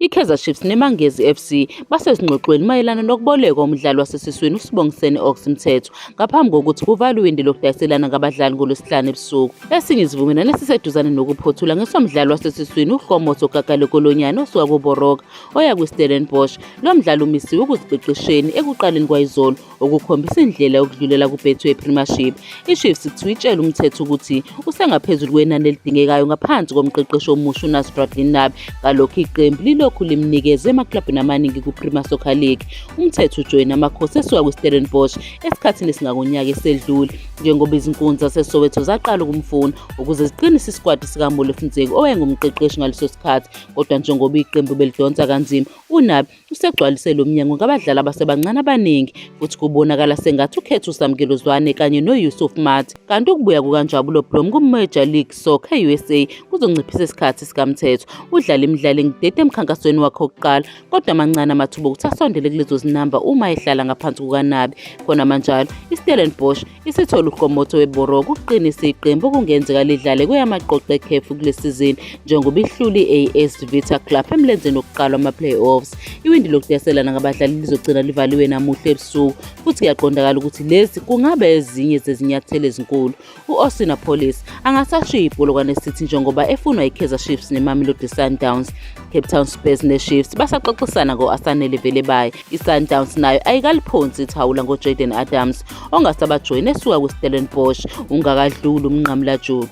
I-Kaizer Chiefs neMangezi FC basezingxoxweni mayelana nokubolekwa umdlali wasesiswini uSibongiseni Ox Mthethwa ngaphambi kokuthi kuvalwe iwindi lokudayiselana ngabadlali ngoLwesihlanu ebusuku. Esinye isivumelwano esiseduzane nokuphothula ngesomdlali wasesiswini uHlomoto Kakale Kolonyane osuka kuBoroka oya kwiStellenbosch. Lo mdlali umisiwe ukuziqeqesheni ekuqaleni kwayizolo okukhombisa indlela yokudlulela kuBetway Premiership. I-Chiefs itshela uMthethwa ukuthi usengaphezulu kwenani elidingekayo ngaphansi komqeqeshi omusha uNazi Bradley Nabi, ngalokho iqembu lilokhu limnikeza emaklabhini amaningi ku-Premier Soccer League. uMthethwa ujoyina amakhosi esuka kwiStellenbosch esikhathini esingakonyaka esedlule njengoba izinkunzi zaseSoweto zaqala ukumfuna ukuze ziqinise isikwadi sikaMolefe Ntseki owayengumqeqeshi ngaleso sikhathi. Kodwa njengoba iqembu belidonsa kanzima, uNabi usegcwalise lo mnyango ngabadlali abasebancane abaningi futhi kubonakala sengathi ukhetha uSamkelo Zwane kanye noYusuf Mathi. Kanti ukubuya kukaNjabulo Blom ku-Major League Soccer USA kuzonciphisa isikhathi sikaMthethwa. Udlala imidlalo engidede emkhankasweni wakhe wokuqala, kodwa amancane amathuba ukuthi asondele kulezo zinamba uma ehlala ngaphansi kukaNabi. Khona manjalo iStellenbosch isithola uHlomoto weBoroka ukuqinisa iqembu okungenzeka lidlale kweyamaqoqo ekhefu kule sizini njengoba ihlula i-AS Vita Club emlenzeni wokuqala wama-playoffs. Iwindi lokudayiselana ngabadlali lizogcina livaliwe namuhla ebusuku futhi kuyaqondakala ukuthi lezi kungabe ezinye zezinyathelo ezinkulu. U-Osina Police angasashiya iPolokwane City njengoba efunwa i-Kaizer Chiefs neMamelodi Sundowns. Cape Town Spurs ne-Chiefs basaxoxisana ngo-Asanele Velebayi. I-Sundowns nayo ayikaliphonsi ithawula ngoJayden Adams ongasabajoyina esuka kwiStellenbosch ungakadluli uMnqamla Julu.